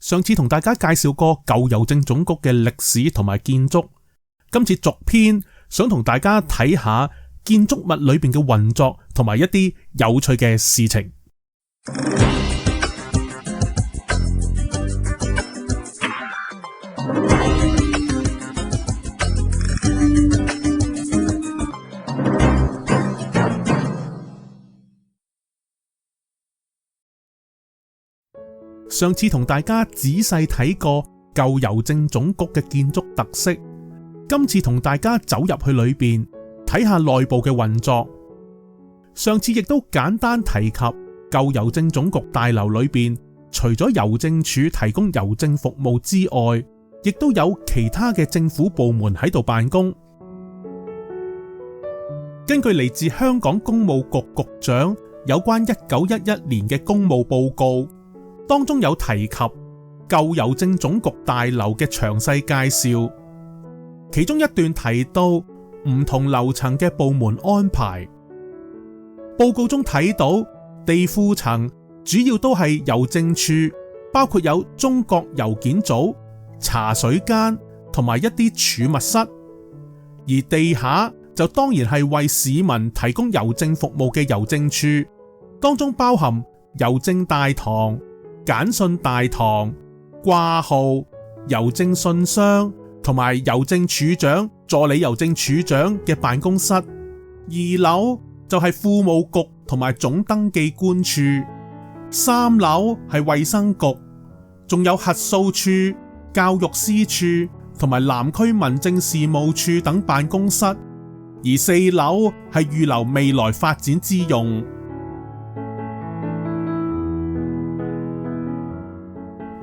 上次同大家介紹過舊郵政總局嘅歷史同埋建築，今次續篇想同大家睇下建築物裏邊嘅運作同埋一啲有趣嘅事情。上次同大家仔細睇過舊郵政總局嘅建築特色，今次同大家走入去裏邊睇下內部嘅運作。上次亦都簡單提及舊郵政總局大樓裏邊，除咗郵政署提供郵政服務之外，亦都有其他嘅政府部門喺度辦公。根據嚟自香港工務局局長有關1911年嘅公務報告，當中有提及舊郵政總局大樓嘅詳細介紹，其中一段提到唔同樓層嘅部門安排。報告中睇到地庫層主要都係郵政處，包括有中國郵件組、茶水間同埋一啲儲物室，而地下就當然係為市民提供郵政服務嘅郵政處，當中包含郵政大堂、簡訊大堂、掛號、郵政信箱同埋郵政處長、助理郵政處長嘅辦公室。二樓就係庫務局同埋總登記官處，三樓係衛生局，仲有核數處、教育司處同埋南區民政事務處等辦公室，而四樓係預留未來發展之用。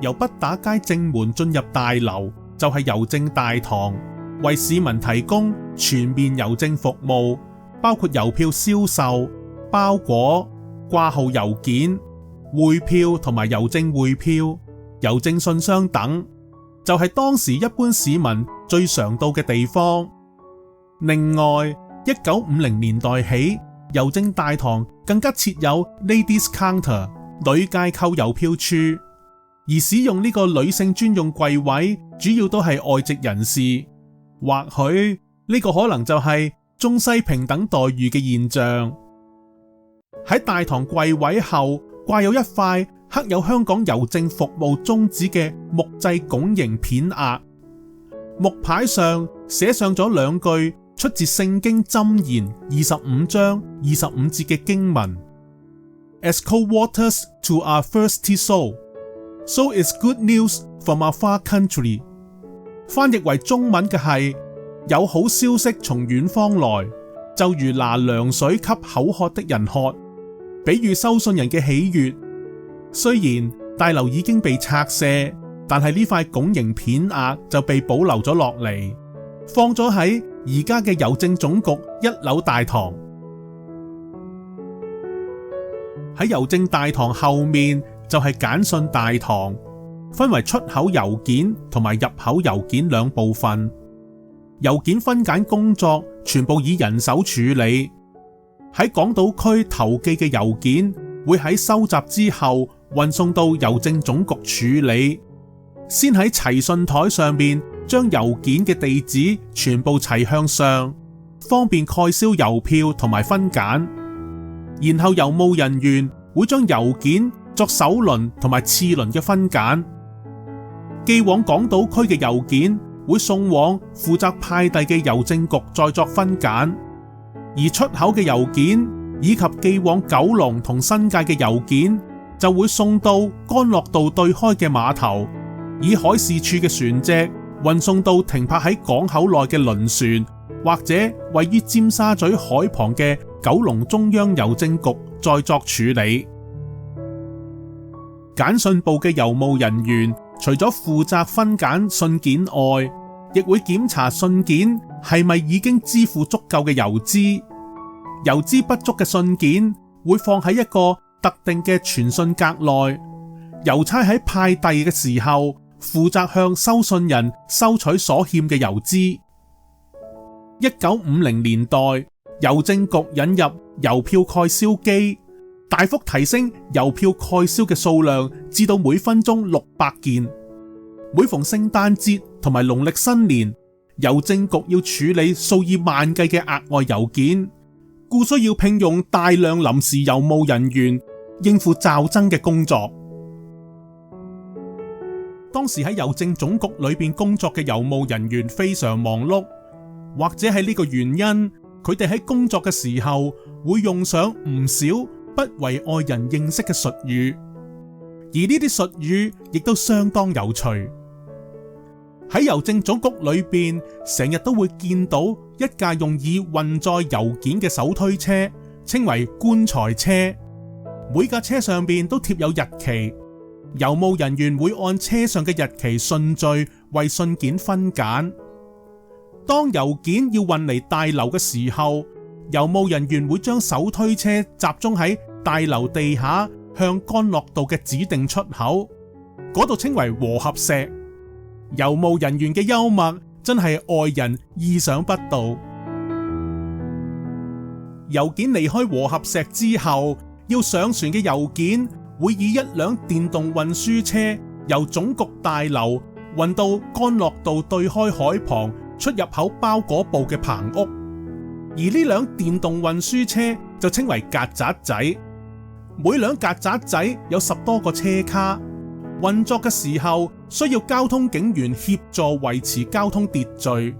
由畢打街正門進入大樓就係郵政大堂，為市民提供全面郵政服務，包括郵票銷售、包裹、掛號郵件、匯票同埋郵政匯票、郵政信箱等，就係當時一般市民最常到嘅地方。另外，1950年代起，郵政大堂更加設有 Ladies Counter 女界扣郵票處。而使用呢個女性專用櫃位，主要都係外籍人士，或許呢個可能就係中西平等待遇嘅現象。喺大堂櫃位後掛有一塊刻有香港郵政服務宗旨嘅木製拱形片額，木牌上寫上咗兩句出自聖經箴言25章25節嘅經文 As cold waters to our thirsty soul,So is good news from our far country。 翻譯為中文嘅係有好消息從遠方來，就如拿涼水給口渴的人喝，比喻收信人嘅喜悅。雖然大樓已經被拆卸，但係呢塊拱形片額就被保留咗落嚟，放咗喺而家嘅郵政總局1樓大堂。喺郵政大堂後面就係簡訊大堂，分為出口郵件同埋入口郵件兩部分。郵件分揀工作全部以人手處理。喺港島區投寄嘅郵件會喺收集之後運送到郵政總局處理，先喺齊信台上面將郵件嘅地址全部齊向上，方便蓋銷郵票同埋分揀。然後郵務人員會將郵件作首輪同埋次輪嘅分揀，寄往港島區嘅郵件會送往負責派遞嘅郵政局再作分揀，而出口嘅郵件以及寄往九龍同新界嘅郵件就會送到干諾道對開嘅碼頭，以海事處嘅船隻運送到停泊喺港口內嘅輪船，或者位於尖沙咀海旁嘅九龍中央郵政局再作處理。簡訊部嘅郵務人員除咗負責分揀信件外，亦會檢查信件係咪已經支付足夠嘅郵資。郵資不足嘅信件會放喺一個特定嘅傳信格內，郵差喺派遞嘅時候負責向收信人收取所欠嘅郵資。1950年代，郵政局引入郵票蓋銷機，大大幅提升郵票蓋銷嘅數量至到每分鐘600件。每逢聖誕節同埋農曆新年，郵政局要處理數以萬計嘅額外郵件，故需要聘用大量臨時郵務人員應付驟增嘅工作。當時喺郵政總局裏邊工作嘅郵務人員非常忙碌，或者係呢個原因，佢哋喺工作嘅時候會用上唔少不為外人認識嘅術語，而呢啲術語亦都相當有趣。喺郵政總局裏邊，成日都會見到一架用以運載郵件嘅手推車，稱為棺材車。每架車上邊都貼有日期，郵務人員會按車上嘅日期順序為信件分揀。當郵件要運嚟大樓嘅時候，郵務人員會將手推車集中喺大樓地下向干諾道嘅指定出口，嗰度稱為和合石。郵務人員嘅幽默真係外人意想不到。郵件離開和合石之後，要上船嘅郵件會以一輛電動運輸車由總局大樓運到干諾道對開海旁出入口包裹部嘅棚屋，而呢輛電動運輸車就稱為曱甴仔。每輛曱甴仔有10多個車卡，運作嘅時候需要交通警員協助維持交通秩序。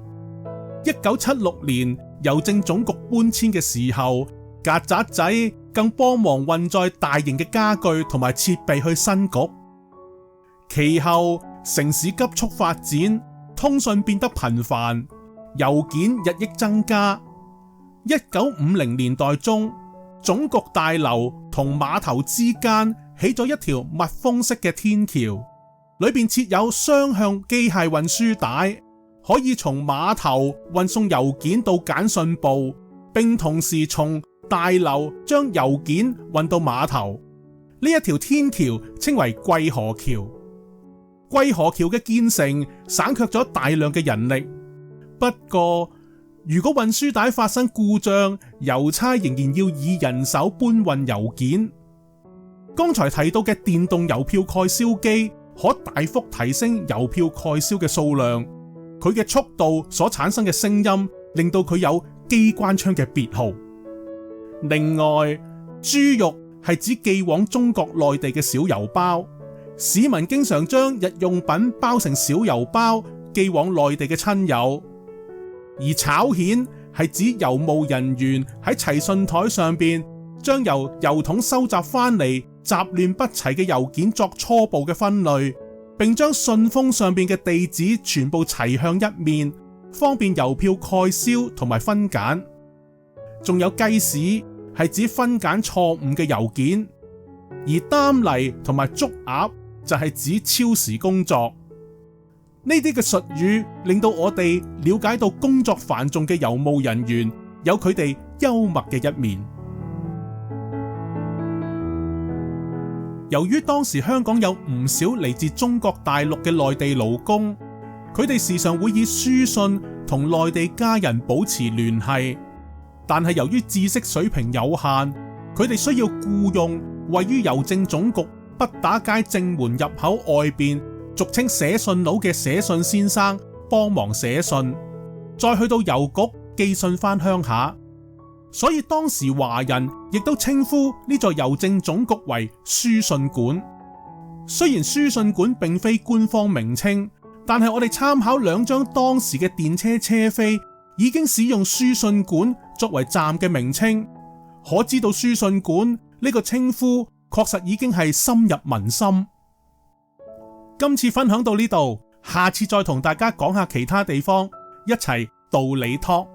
1976年郵政總局搬遷嘅時候，曱甴仔更幫忙運載大型嘅家具同埋設備去新局。其後城市急速發展，通訊變得頻繁，郵件日益增加。1950年代中，總局大樓同碼頭之間起咗一條密封式嘅天橋，裏邊設有雙向機械運輸帶，可以從碼頭運送郵件到簡訊部，並同時從大樓將郵件運到碼頭。呢一條天橋稱為桂河橋。桂河橋嘅建成省卻咗大量嘅人力，不過如果運輸帶發生故障，郵差仍然要以人手搬運郵件。剛才提到嘅電動郵票蓋銷機可大幅提升郵票蓋銷嘅數量，佢嘅速度所產生嘅聲音令到佢有機關槍嘅別號。另外，豬肉係指寄往中國內地嘅小郵包，市民經常將日用品包成小郵包寄往內地嘅親友。而炒蜆係指郵務人員喺齊信台上邊將由郵筒收集翻嚟雜亂不齊嘅郵件作初步嘅分類，並將信封上邊嘅地址全部齊向一面，方便郵票蓋銷同埋分揀。仲有雞屎係指分揀錯誤嘅郵件，而擔泥同埋竹鴨就係指超時工作。呢啲嘅術語令到我哋了解到工作繁重嘅郵務人員有佢哋幽默嘅一面。由於當時香港有唔少嚟自中國大陸嘅內地勞工，佢哋時常會以書信同內地家人保持聯繫，但係由於知識水平有限，佢哋需要僱用位於郵政總局畢打街正門入口外邊俗稱寫信佬嘅寫信先生幫忙寫信，再去到郵局寄信返鄉下。所以當時華人亦都稱呼呢座郵政總局為書信館。雖然書信館並非官方名稱，但係我哋參考2張當時嘅電車車飛，已經使用書信館作為站嘅名稱，可知道書信館呢個稱呼確實已經係深入民心。今次分享到呢度，下次再同大家講下其他地方，一齊道理 Talk。